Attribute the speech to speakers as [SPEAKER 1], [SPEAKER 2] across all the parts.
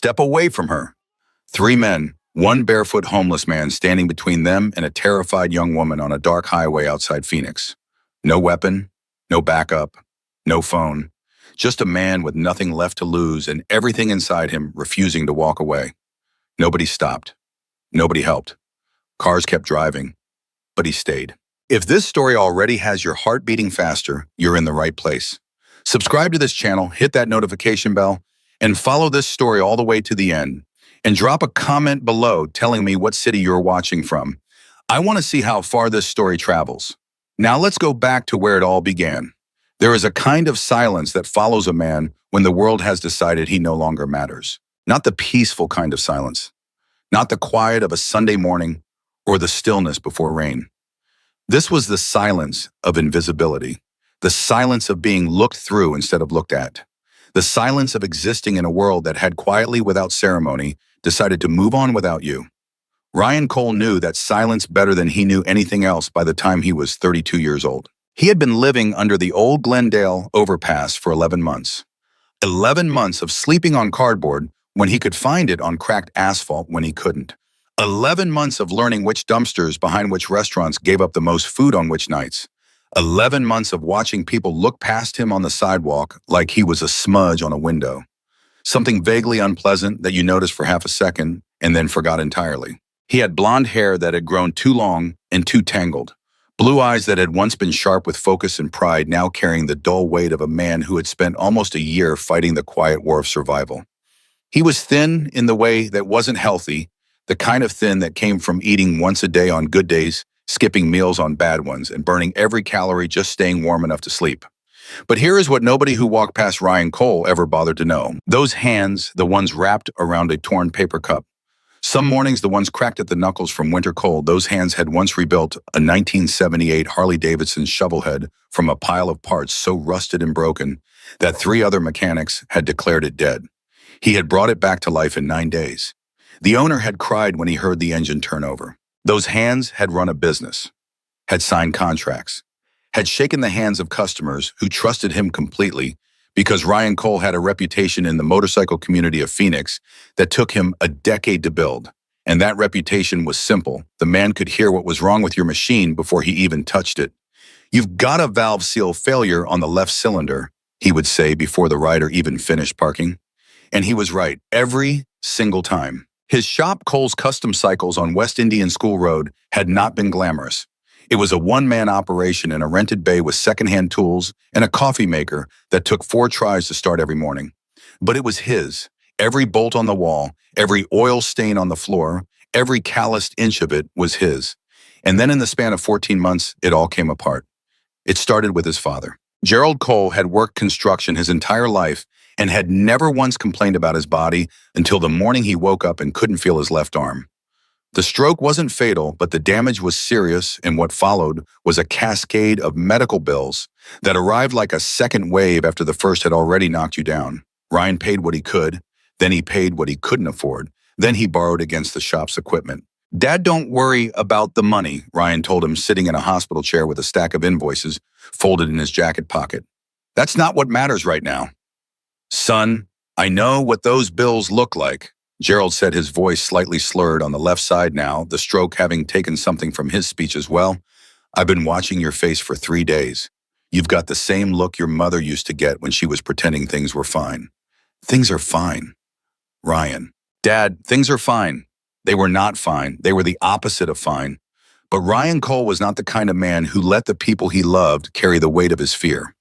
[SPEAKER 1] Step away from her. Three men, one barefoot homeless man standing between them and a terrified young woman on a dark highway outside Phoenix. No weapon, no backup, no phone. Just a man with nothing left to lose and everything inside him refusing to walk away. Nobody stopped. Nobody helped. Cars kept driving, but he stayed. If this story already has your heart beating faster, you're in the right place. Subscribe to this channel, hit that notification bell, and follow this story all the way to the end. And drop a comment below telling me what city you're watching from. I want to see how far this story travels. Now let's go back to where it all began. There is a kind of silence that follows a man when the world has decided he no longer matters. Not the peaceful kind of silence. Not the quiet of a Sunday morning or the stillness before rain. This was the silence of invisibility. The silence of being looked through instead of looked at. The silence of existing in a world that had quietly, without ceremony, decided to move on without you. Ryan Cole knew that silence better than he knew anything else by the time he was 32 years old. He had been living under the old Glendale overpass for 11 months. 11 months of sleeping on cardboard when he could find it on cracked asphalt when he couldn't. 11 months of learning which dumpsters behind which restaurants gave up the most food on which nights. 11 months of watching people look past him on the sidewalk like he was a smudge on a window. Something vaguely unpleasant that you noticed for half a second and then forgot entirely. He had blonde hair that had grown too long and too tangled. Blue eyes that had once been sharp with focus and pride, now carrying the dull weight of a man who had spent almost a year fighting the quiet war of survival. He was thin in the way that wasn't healthy, the kind of thin that came from eating once a day on good days, skipping meals on bad ones, and burning every calorie just staying warm enough to sleep. But here is what nobody who walked past Ryan Cole ever bothered to know. Those hands, the ones wrapped around a torn paper cup. Some mornings, the ones cracked at the knuckles from winter cold, those hands had once rebuilt a 1978 Harley-Davidson shovelhead from a pile of parts so rusted and broken that 3 other mechanics had declared it dead. He had brought it back to life in 9 days. The owner had cried when he heard the engine turn over. Those hands had run a business, had signed contracts, had shaken the hands of customers who trusted him completely because Ryan Cole had a reputation in the motorcycle community of Phoenix that took him a decade to build. And that reputation was simple. The man could hear what was wrong with your machine before he even touched it. "You've got a valve seal failure on the left cylinder," he would say before the rider even finished parking. And he was right every single time. His shop, Cole's Custom Cycles on West Indian School Road, had not been glamorous. It was a one-man operation in a rented bay with secondhand tools and a coffee maker that took 4 tries to start every morning. But it was his. Every bolt on the wall, every oil stain on the floor, every calloused inch of it was his. And then in the span of 14 months, it all came apart. It started with his father. Gerald Cole had worked construction his entire life and had never once complained about his body until the morning he woke up and couldn't feel his left arm. The stroke wasn't fatal, but the damage was serious, and what followed was a cascade of medical bills that arrived like a second wave after the first had already knocked you down. Ryan paid what he could, then he paid what he couldn't afford, then he borrowed against the shop's equipment. "Dad, don't worry about the money," Ryan told him, sitting in a hospital chair with a stack of invoices folded in his jacket pocket. "That's not what matters right now." "Son, I know what those bills look like," Gerald said, his voice slightly slurred on the left side now, the stroke having taken something from his speech as well. "I've been watching your face for 3 days. You've got the same look your mother used to get when she was pretending things were fine." "Things are fine." "Ryan." "Dad, things are fine." They were not fine. They were the opposite of fine. But Ryan Cole was not the kind of man who let the people he loved carry the weight of his fear.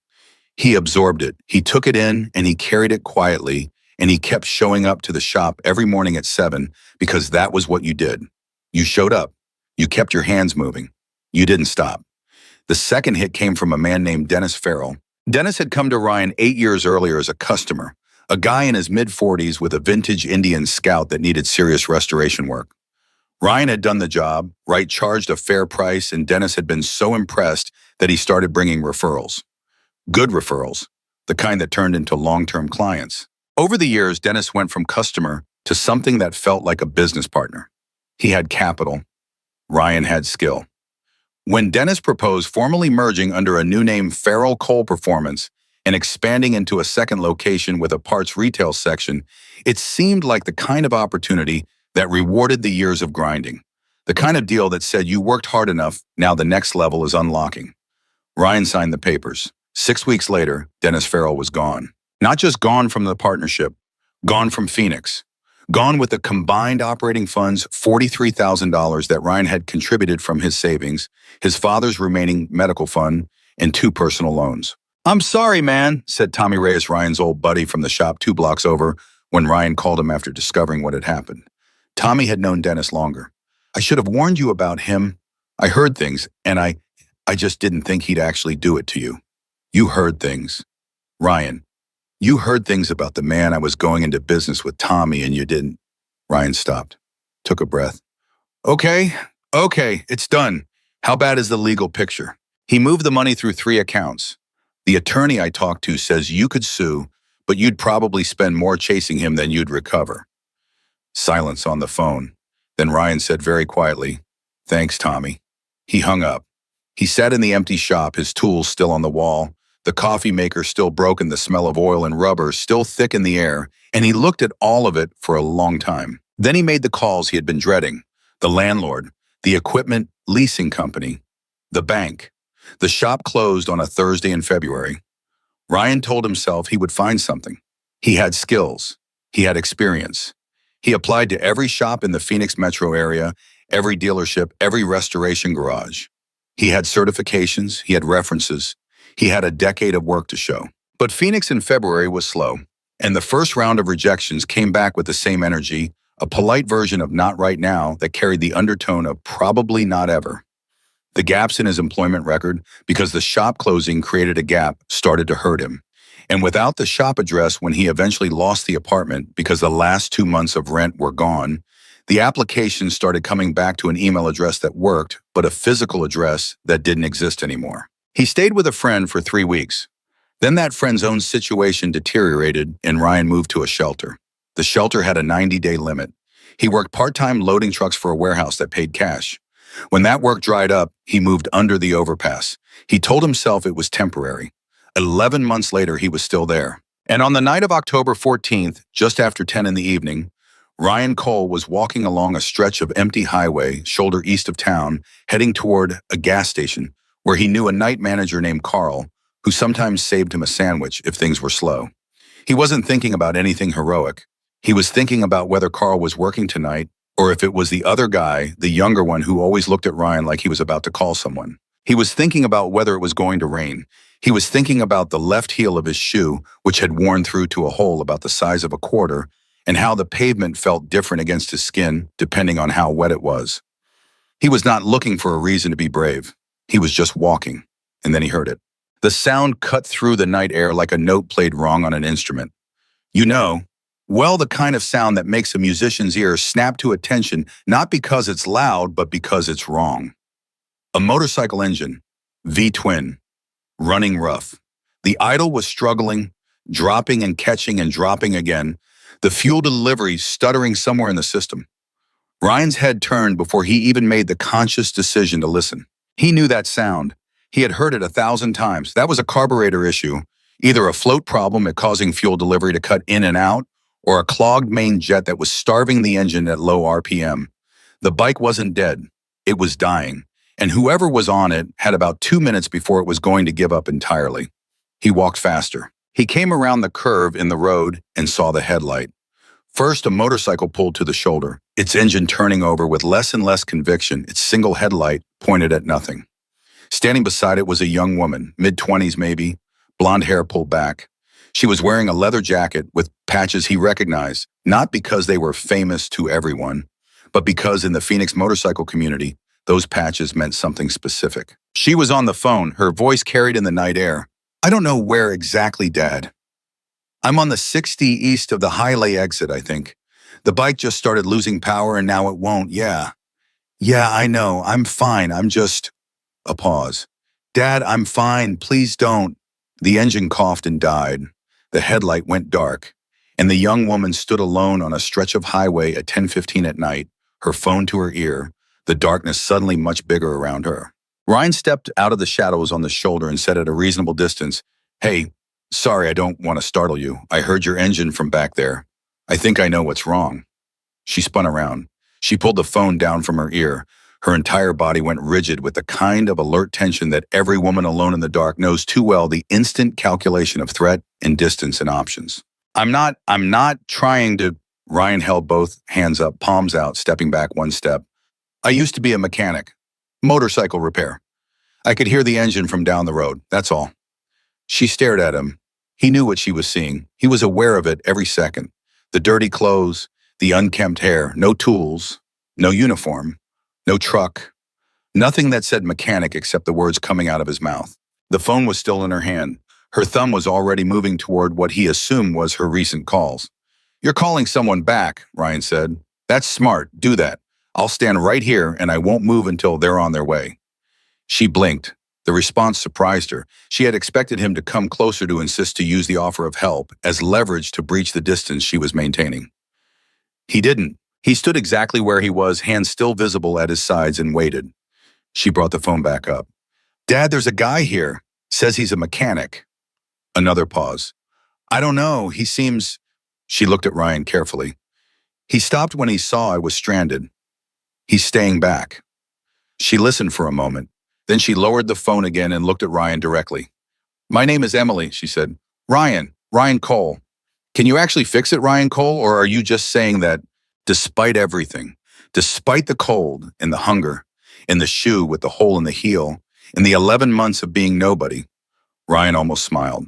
[SPEAKER 1] He absorbed it. He took it in and he carried it quietly, and he kept showing up to the shop every morning at 7 because that was what you did. You showed up. You kept your hands moving. You didn't stop. The second hit came from a man named Dennis Farrell. Dennis had come to Ryan 8 years earlier as a customer, a guy in his mid-40s with a vintage Indian Scout that needed serious restoration work. Ryan had done the job, Wright charged a fair price, and Dennis had been so impressed that he started bringing referrals. Good referrals, the kind that turned into long-term clients. Over the years, Dennis went from customer to something that felt like a business partner. He had capital. Ryan had skill. When Dennis proposed formally merging under a new name, Farrell Cole Performance, and expanding into a second location with a parts retail section, it seemed like the kind of opportunity that rewarded the years of grinding. The kind of deal that said you worked hard enough, now the next level is unlocking. Ryan signed the papers. 6 weeks later, Dennis Farrell was gone. Not just gone from the partnership, gone from Phoenix. Gone with the combined operating funds, $43,000 that Ryan had contributed from his savings, his father's remaining medical fund, and 2 personal loans. "I'm sorry, man," said Tommy Reyes, Ryan's old buddy from the shop 2 blocks over, when Ryan called him after discovering what had happened. Tommy had known Dennis longer. "I should have warned you about him. I heard things, and I just didn't think he'd actually do it to you." "You heard things." "Ryan, you heard things about the man I was going into business with, Tommy, and you didn't." Ryan stopped, took a breath. Okay, it's done. How bad is the legal picture?" He moved the money through 3 accounts. "The attorney I talked to says you could sue, but you'd probably spend more chasing him than you'd recover." Silence on the phone. Then Ryan said very quietly, "Thanks, Tommy." He hung up. He sat in the empty shop, his tools still on the wall, the coffee maker still broken, the smell of oil and rubber still thick in the air, and he looked at all of it for a long time. Then he made the calls he had been dreading. The landlord, the equipment leasing company, the bank. The shop closed on a Thursday in February. Ryan told himself he would find something. He had skills. He had experience. He applied to every shop in the Phoenix metro area, every dealership, every restoration garage. He had certifications, he had references, he had a decade of work to show. But Phoenix in February was slow, and the first round of rejections came back with the same energy, a polite version of "not right now" that carried the undertone of "probably not ever." The gaps in his employment record, because the shop closing created a gap, started to hurt him. And without the shop address when he eventually lost the apartment because the last 2 months of rent were gone, the applications started coming back to an email address that worked, but a physical address that didn't exist anymore. He stayed with a friend for 3 weeks. Then that friend's own situation deteriorated and Ryan moved to a shelter. The shelter had a 90-day limit. He worked part-time loading trucks for a warehouse that paid cash. When that work dried up, he moved under the overpass. He told himself it was temporary. 11 months later, he was still there. And on the night of October 14th, just after 10 in the evening, Ryan Cole was walking along a stretch of empty highway, shoulder east of town, heading toward a gas station where he knew a night manager named Carl, who sometimes saved him a sandwich if things were slow. He wasn't thinking about anything heroic. He was thinking about whether Carl was working tonight or if it was the other guy, the younger one who always looked at Ryan like he was about to call someone. He was thinking about whether it was going to rain. He was thinking about the left heel of his shoe, which had worn through to a hole about the size of a quarter, and how the pavement felt different against his skin depending on how wet it was. He was not looking for a reason to be brave. He was just walking, and then he heard it. The sound cut through the night air like a note played wrong on an instrument. You know, well, the kind of sound that makes a musician's ears snap to attention, not because it's loud, but because it's wrong. A motorcycle engine, V-twin, running rough. The idle was struggling, dropping and catching and dropping again, the fuel delivery stuttering somewhere in the system. Ryan's head turned before he even made the conscious decision to listen. He knew that sound. He had heard it 1,000 times. That was a carburetor issue, either a float problem at causing fuel delivery to cut in and out, or a clogged main jet that was starving the engine at low RPM. The bike wasn't dead. It was dying, and whoever was on it had about 2 minutes before it was going to give up entirely. He walked faster. He came around the curve in the road and saw the headlight. First, a motorcycle pulled to the shoulder, its engine turning over with less and less conviction, its single headlight pointed at nothing. Standing beside it was a young woman, mid-20s maybe, blonde hair pulled back. She was wearing a leather jacket with patches he recognized, not because they were famous to everyone, but because in the Phoenix motorcycle community, those patches meant something specific. She was on the phone, her voice carried in the night air. "I don't know where exactly, Dad. I'm on the 60 east of the Highway exit, I think. The bike just started losing power and now it won't, yeah. Yeah, I know, I'm fine, I'm just..." A pause. "Dad, I'm fine, please don't." The engine coughed and died. The headlight went dark, and the young woman stood alone on a stretch of highway at 10:15 at night, her phone to her ear, the darkness suddenly much bigger around her. Ryan stepped out of the shadows on the shoulder and said at a reasonable distance, "Hey, Sorry, I don't want to startle you. I heard your engine from back there. I think I know what's wrong. She spun around. She pulled the phone down from her ear. Her entire body went rigid with the kind of alert tension that every woman alone in the dark knows too well, the instant calculation of threat and distance and options. I'm not trying to. Ryan held both hands up, palms out, stepping back one step. I used to be a mechanic. Motorcycle repair. I could hear the engine from down the road, that's all. She stared at him. He knew what she was seeing. He was aware of it every second. The dirty clothes, the unkempt hair, no tools, no uniform, no truck, nothing that said mechanic except the words coming out of his mouth. The phone was still in her hand. Her thumb was already moving toward what he assumed was her recent calls. You're calling someone back, Ryan said. That's smart. Do that. I'll stand right here and I won't move until they're on their way. She blinked. The response surprised her. She had expected him to come closer to insist to use the offer of help as leverage to breach the distance she was maintaining. He didn't. He stood exactly where he was, hands still visible at his sides, and waited. She brought the phone back up. Dad, there's a guy here. Says he's a mechanic. Another pause. I don't know. He seems... She looked at Ryan carefully. He stopped when he saw I was stranded. He's staying back. She listened for a moment. Then she lowered the phone again and looked at Ryan directly. My name is Emily, she said. Ryan Cole. Can you actually fix it, Ryan Cole, or are you just saying that despite everything, despite the cold and the hunger, and the shoe with the hole in the heel, and the 11 months of being nobody? Ryan almost smiled.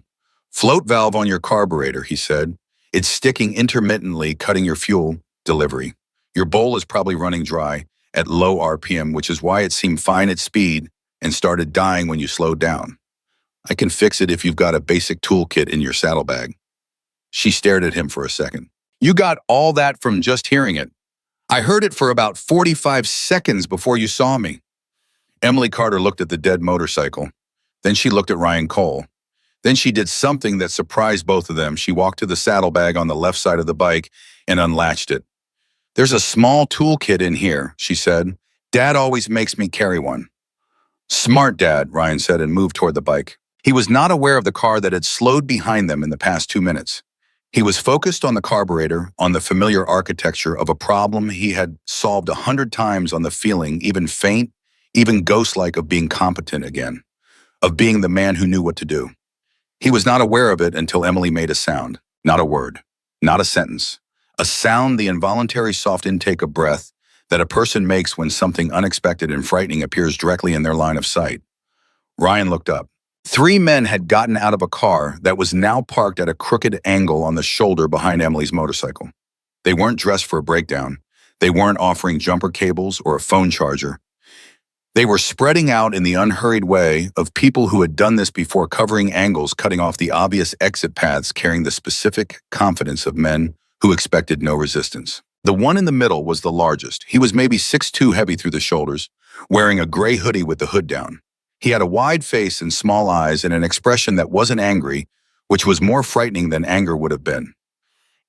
[SPEAKER 1] Float valve on your carburetor, he said. It's sticking intermittently, cutting your fuel delivery. Your bowl is probably running dry at low RPM, which is why it seemed fine at speed and started dying when you slowed down. I can fix it if you've got a basic toolkit in your saddlebag. She stared at him for a second. You got all that from just hearing it. I heard it for about 45 seconds before you saw me. Emily Carter looked at the dead motorcycle. Then she looked at Ryan Cole. Then she did something that surprised both of them. She walked to the saddlebag on the left side of the bike and unlatched it. There's a small toolkit in here, she said. Dad always makes me carry one. Smart, Dad, Ryan said and moved toward the bike. He was not aware of the car that had slowed behind them in the past 2 minutes. He was focused on the carburetor, on the familiar architecture of a problem he had solved 100 times, on the feeling, even faint, even ghost-like, of being competent again, of being the man who knew what to do. He was not aware of it until Emily made a sound, not a word, not a sentence. A sound, the involuntary soft intake of breath that a person makes when something unexpected and frightening appears directly in their line of sight. Ryan looked up. 3 men had gotten out of a car that was now parked at a crooked angle on the shoulder behind Emily's motorcycle. They weren't dressed for a breakdown. They weren't offering jumper cables or a phone charger. They were spreading out in the unhurried way of people who had done this before, covering angles, cutting off the obvious exit paths, carrying the specific confidence of men who expected no resistance. The one in the middle was the largest. He was maybe 6'2", heavy through the shoulders, wearing a gray hoodie with the hood down. He had a wide face and small eyes and an expression that wasn't angry, which was more frightening than anger would have been.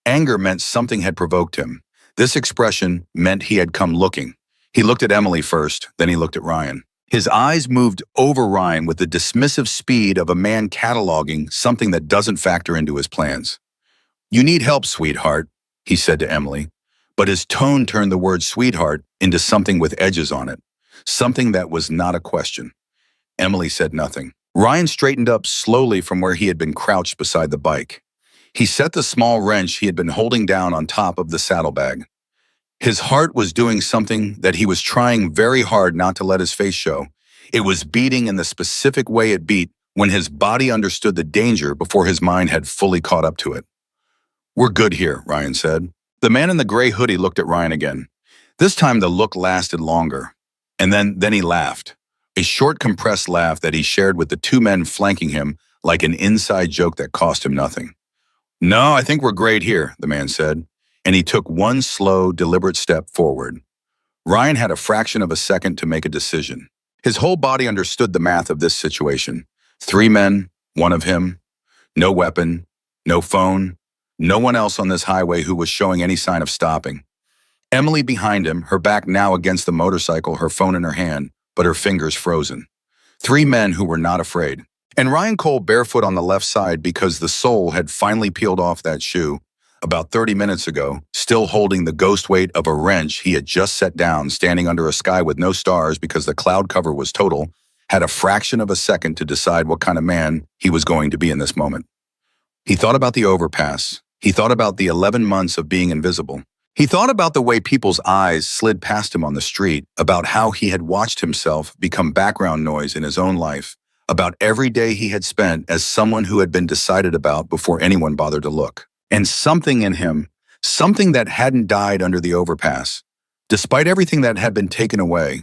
[SPEAKER 1] Anger meant something had provoked him. This expression meant he had come looking. He looked at Emily first, then he looked at Ryan. His eyes moved over Ryan with the dismissive speed of a man cataloging something that doesn't factor into his plans. You need help, sweetheart, he said to Emily, but his tone turned the word sweetheart into something with edges on it, something that was not a question. Emily said nothing. Ryan straightened up slowly from where he had been crouched beside the bike. He set the small wrench he had been holding down on top of the saddlebag. His heart was doing something that he was trying very hard not to let his face show. It was beating in the specific way it beat when his body understood the danger before his mind had fully caught up to it. We're good here, Ryan said. The man in the gray hoodie looked at Ryan again. This time the look lasted longer. And then he laughed. A short, compressed laugh that he shared with the 2 men flanking him, like an inside joke that cost him nothing. No, I think we're great here, the man said, and he took one slow, deliberate step forward. Ryan had a fraction of a second to make a decision. His whole body understood the math of this situation. 3 men, 1 of him, no weapon, no phone, no one else on this highway who was showing any sign of stopping. Emily behind him, her back now against the motorcycle, her phone in her hand, but her fingers frozen. 3 men who were not afraid. And Ryan Cole barefoot on the left side because the sole had finally peeled off that shoe about 30 minutes ago, still holding the ghost weight of a wrench he had just set down, standing under a sky with no stars because the cloud cover was total, had a fraction of a second to decide what kind of man he was going to be in this moment. He thought about the overpass. He thought about the 11 months of being invisible. He thought about the way people's eyes slid past him on the street, about how he had watched himself become background noise in his own life, about every day he had spent as someone who had been decided about before anyone bothered to look. And something in him, something that hadn't died under the overpass, despite everything that had been taken away,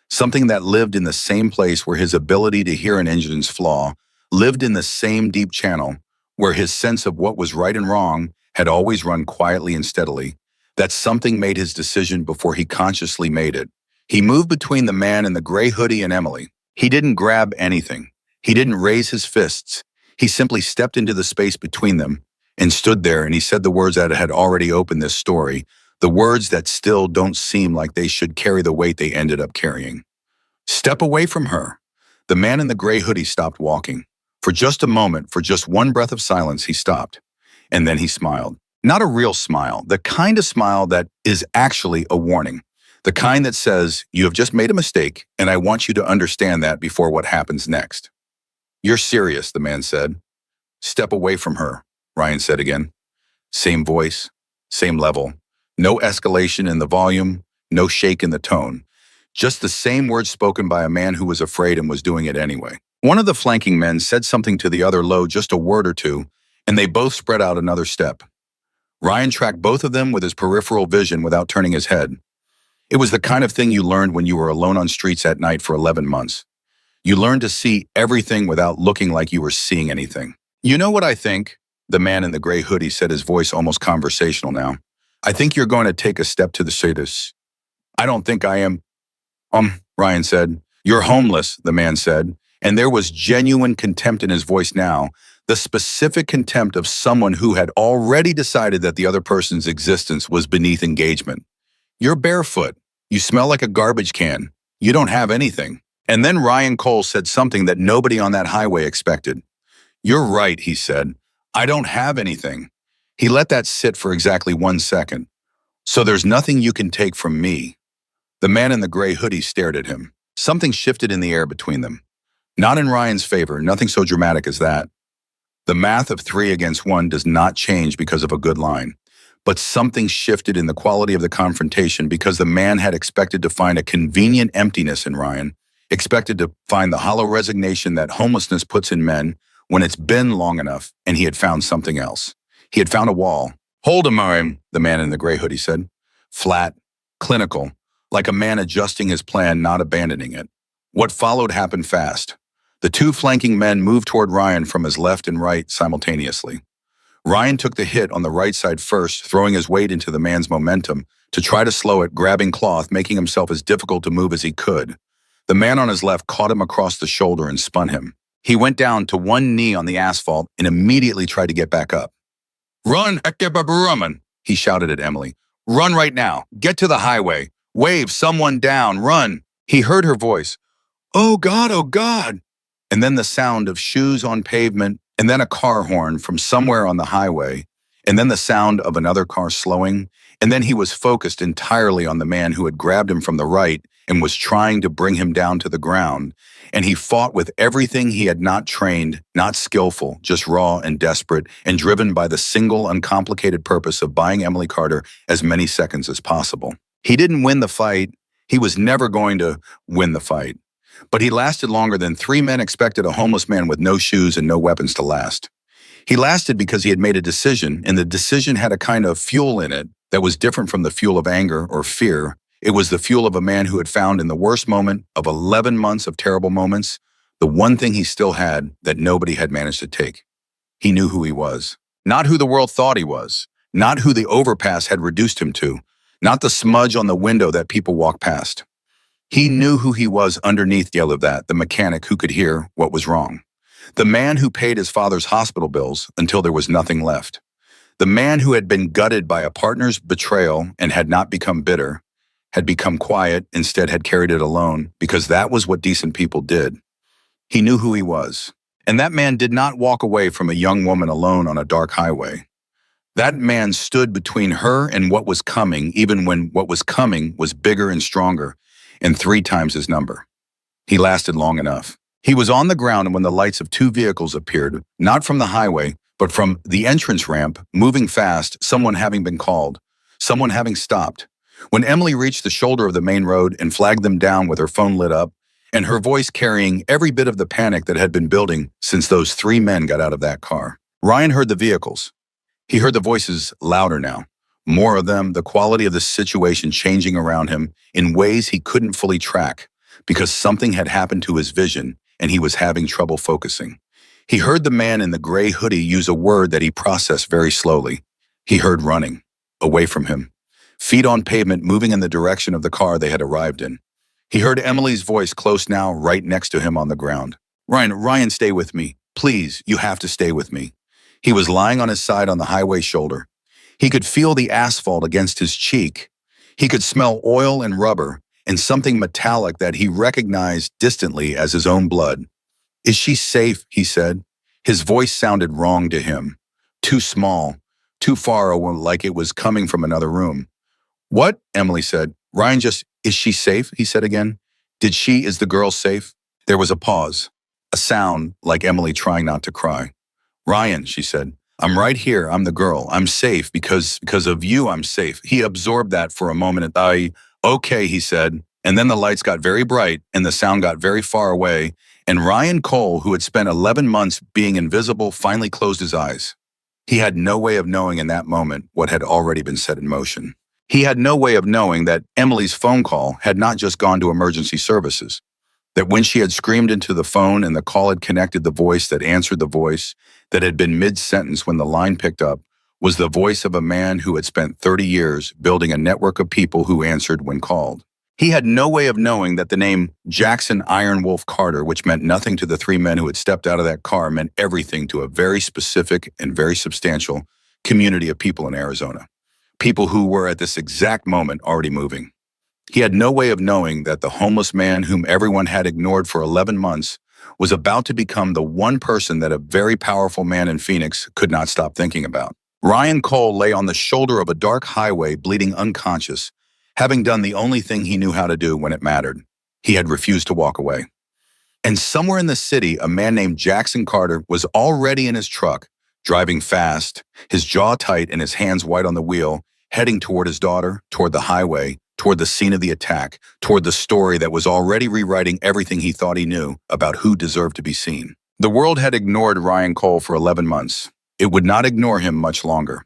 [SPEAKER 1] something that lived in the same place where his ability to hear an engine's flaw lived in the same deep channel, where his sense of what was right and wrong had always run quietly and steadily, that something made his decision before he consciously made it. He moved between the man in the gray hoodie and Emily. He didn't grab anything. He didn't raise his fists. He simply stepped into the space between them and stood there, and he said the words that had already opened this story, the words that still don't seem like they should carry the weight they ended up carrying. Step away from her. The man in the gray hoodie stopped walking. For just a moment, for just one breath of silence, he stopped. And then he smiled. Not a real smile, the kind of smile that is actually a warning. The kind that says, you have just made a mistake, and I want you to understand that before what happens next. You're serious, the man said. Step away from her, Ryan said again. Same voice, same level. No escalation in the volume, no shake in the tone. Just the same words spoken by a man who was afraid and was doing it anyway. One of the flanking men said something to the other low, just a word or two, and they both spread out another step. Ryan tracked both of them with his peripheral vision without turning his head. It was the kind of thing you learned when you were alone on streets at night for 11 months. You learned to see everything without looking like you were seeing anything. You know what I think? The man in the gray hoodie said, his voice almost conversational now. I think you're going to take a step to the status. I don't think I am. Ryan said. You're homeless, the man said, and there was genuine contempt in his voice now, the specific contempt of someone who had already decided that the other person's existence was beneath engagement. You're barefoot. You smell like a garbage can. You don't have anything. And then Ryan Cole said something that nobody on that highway expected. You're right, he said. I don't have anything. He let that sit for exactly 1 second. So there's nothing you can take from me. The man in the gray hoodie stared at him. Something shifted in the air between them. Not in Ryan's favor, nothing so dramatic as that. The math of 3 against 1 does not change because of a good line. But something shifted in the quality of the confrontation because the man had expected to find a convenient emptiness in Ryan, expected to find the hollow resignation that homelessness puts in men when it's been long enough, and he had found something else. He had found a wall. Hold him, Ryan, the man in the gray hoodie said. Flat, clinical, like a man adjusting his plan, not abandoning it. What followed happened fast. The 2 flanking men moved toward Ryan from his left and right simultaneously. Ryan took the hit on the right side first, throwing his weight into the man's momentum to try to slow it, grabbing cloth, making himself as difficult to move as he could. The man on his left caught him across the shoulder and spun him. He went down to one knee on the asphalt and immediately tried to get back up. Run, Ekebabaraman, he shouted at Emily. Run right now. Get to the highway. Wave someone down. Run. He heard her voice. Oh God, oh God. And then the sound of shoes on pavement, and then a car horn from somewhere on the highway, and then the sound of another car slowing, and then he was focused entirely on the man who had grabbed him from the right and was trying to bring him down to the ground, and he fought with everything he had not trained, not skillful, just raw and desperate, and driven by the single uncomplicated purpose of buying Emily Carter as many seconds as possible. He didn't win the fight. He was never going to win the fight. But he lasted longer than 3 men expected a homeless man with no shoes and no weapons to last. He lasted because he had made a decision, and the decision had a kind of fuel in it that was different from the fuel of anger or fear. It was the fuel of a man who had found in the worst moment of 11 months of terrible moments, the one thing he still had that nobody had managed to take. He knew who he was. Not who the world thought he was. Not who the overpass had reduced him to. Not the smudge on the window that people walk past. He knew who he was underneath the of that, the mechanic who could hear what was wrong. The man who paid his father's hospital bills until there was nothing left. The man who had been gutted by a partner's betrayal and had not become bitter, had become quiet, instead had carried it alone, because that was what decent people did. He knew who he was. And that man did not walk away from a young woman alone on a dark highway. That man stood between her and what was coming, even when what was coming was bigger and stronger, and 3 times his number. He lasted long enough. He was on the ground when the lights of 2 vehicles appeared, not from the highway, but from the entrance ramp, moving fast, someone having been called, someone having stopped. When Emily reached the shoulder of the main road and flagged them down with her phone lit up, and her voice carrying every bit of the panic that had been building since those 3 men got out of that car. Ryan heard the vehicles. He heard the voices louder now. More of them, the quality of the situation changing around him in ways he couldn't fully track because something had happened to his vision and he was having trouble focusing. He heard the man in the gray hoodie use a word that he processed very slowly. He heard running, away from him, feet on pavement moving in the direction of the car they had arrived in. He heard Emily's voice close now, right next to him on the ground. Ryan, stay with me. Please, you have to stay with me. He was lying on his side on the highway shoulder. He could feel the asphalt against his cheek. He could smell oil and rubber and something metallic that he recognized distantly as his own blood. Is she safe? He said. His voice sounded wrong to him. Too small, too far away, like it was coming from another room. What? Emily said. Is she safe? He said again. Is the girl safe? There was a pause, a sound like Emily trying not to cry. Ryan, she said, I'm right here. I'm the girl. I'm safe because of you, I'm safe. He absorbed that for a moment. Okay, he said. And then the lights got very bright and the sound got very far away. And Ryan Cole, who had spent 11 months being invisible, finally closed his eyes. He had no way of knowing in that moment what had already been set in motion. He had no way of knowing that Emily's phone call had not just gone to emergency services, that when she had screamed into the phone and the call had connected the voice that answered the voice that had been mid-sentence when the line picked up, was the voice of a man who had spent 30 years building a network of people who answered when called. He had no way of knowing that the name Jackson Iron Wolf Carter, which meant nothing to the 3 men who had stepped out of that car, meant everything to a very specific and very substantial community of people in Arizona. People who were at this exact moment already moving. He had no way of knowing that the homeless man whom everyone had ignored for 11 months was about to become the one person that a very powerful man in Phoenix could not stop thinking about. Ryan Cole lay on the shoulder of a dark highway, bleeding unconscious, having done the only thing he knew how to do when it mattered. He had refused to walk away. And somewhere in the city, a man named Jackson Carter was already in his truck, driving fast, his jaw tight and his hands white on the wheel, heading toward his daughter, toward the highway, toward the scene of the attack, toward the story that was already rewriting everything he thought he knew about who deserved to be seen. The world had ignored Ryan Cole for 11 months. It would not ignore him much longer.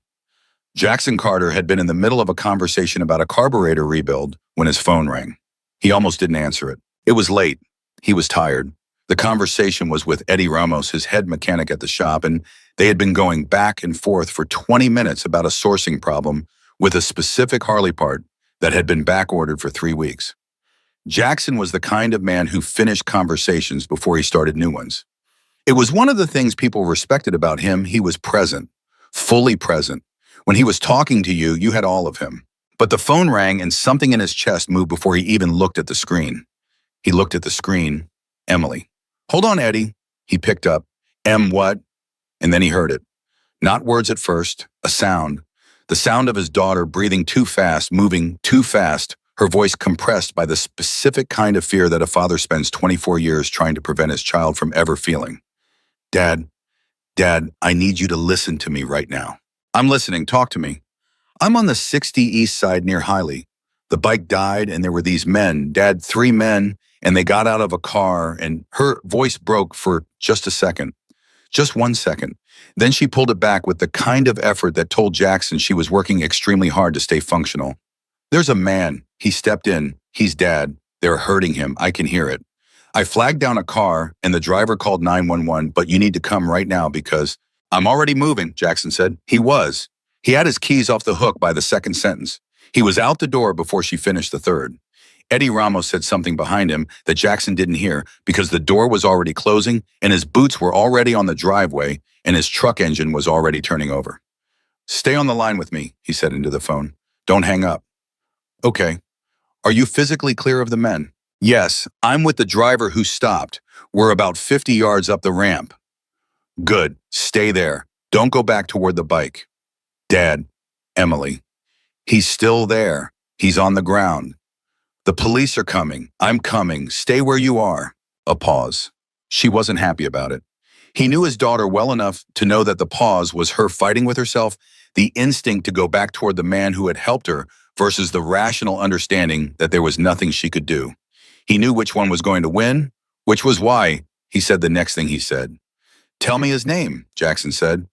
[SPEAKER 1] Jackson Carter had been in the middle of a conversation about a carburetor rebuild when his phone rang. He almost didn't answer it. It was late. He was tired. The conversation was with Eddie Ramos, his head mechanic at the shop, and they had been going back and forth for 20 minutes about a sourcing problem with a specific Harley part that had been back-ordered for 3 weeks. Jackson was the kind of man who finished conversations before he started new ones. It was one of the things people respected about him. He was present, fully present. When he was talking to you, you had all of him. But the phone rang and something in his chest moved before he even looked at the screen. He looked at the screen. Emily. Hold on, Eddie. He picked up. What? And then he heard it. Not words at first, a sound. The sound of his daughter breathing too fast, moving too fast, her voice compressed by the specific kind of fear that a father spends 24 years trying to prevent his child from ever feeling. Dad, I need you to listen to me right now. I'm listening, talk to me. I'm on the 60 East Side near Hiley. The bike died and there were these men, Dad, 3 men, and they got out of a car and her voice broke for just a second. Just 1 second. Then she pulled it back with the kind of effort that told Jackson she was working extremely hard to stay functional. There's a man. He stepped in. He's Dad. They're hurting him. I can hear it. I flagged down a car and the driver called 911, but you need to come right now because I'm already moving, Jackson said. He was. He had his keys off the hook by the second sentence. He was out the door before she finished the third. Eddie Ramos said something behind him that Jackson didn't hear because the door was already closing and his boots were already on the driveway and his truck engine was already turning over. Stay on the line with me, he said into the phone. Don't hang up. Okay. Are you physically clear of the men? Yes, I'm with the driver who stopped. We're about 50 yards up the ramp. Good. Stay there. Don't go back toward the bike. Dad, Emily. He's still there. He's on the ground. The police are coming. I'm coming. Stay where you are. A pause. She wasn't happy about it. He knew his daughter well enough to know that the pause was her fighting with herself, the instinct to go back toward the man who had helped her versus the rational understanding that there was nothing she could do. He knew which one was going to win, which was why he said the next thing he said. Tell me his name, Jackson said.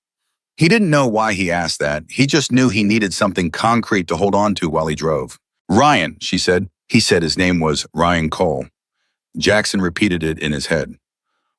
[SPEAKER 1] He didn't know why he asked that. He just knew he needed something concrete to hold on to while he drove. Ryan, she said. He said his name was Ryan Cole. Jackson repeated it in his head.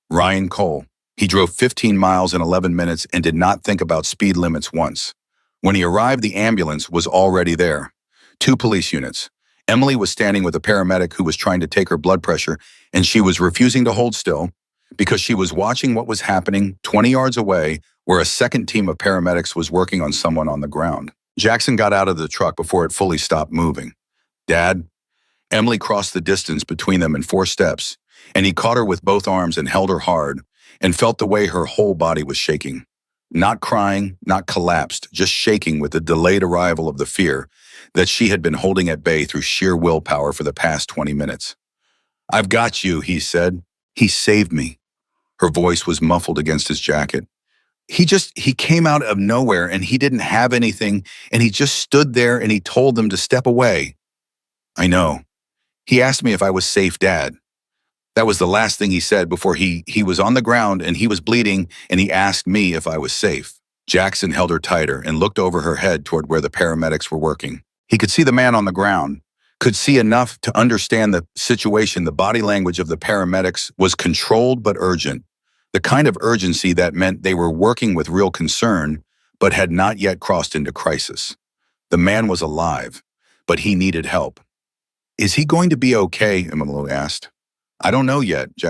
[SPEAKER 1] Ryan Cole. He drove 15 miles in 11 minutes and did not think about speed limits once. When he arrived, the ambulance was already there. 2 police units. Emily was standing with a paramedic who was trying to take her blood pressure, and she was refusing to hold still because she was watching what was happening 20 yards away where a second team of paramedics was working on someone on the ground. Jackson got out of the truck before it fully stopped moving. Dad? Emily crossed the distance between them in 4 steps, and he caught her with both arms and held her hard and felt the way her whole body was shaking. Not crying, not collapsed, just shaking with the delayed arrival of the fear that she had been holding at bay through sheer willpower for the past 20 minutes. I've got you, he said. He saved me. Her voice was muffled against his jacket. He came out of nowhere and he didn't have anything and he just stood there and he told them to step away. I know. He asked me if I was safe, Dad. That was the last thing he said before he was on the ground and he was bleeding and he asked me if I was safe. Jackson held her tighter and looked over her head toward where the paramedics were working. He could see the man on the ground, could see enough to understand the situation. The body language of the paramedics was controlled but urgent, the kind of urgency that meant they were working with real concern but had not yet crossed into crisis. The man was alive, but he needed help. Is he going to be okay? Emily asked. I don't know yet, Jackson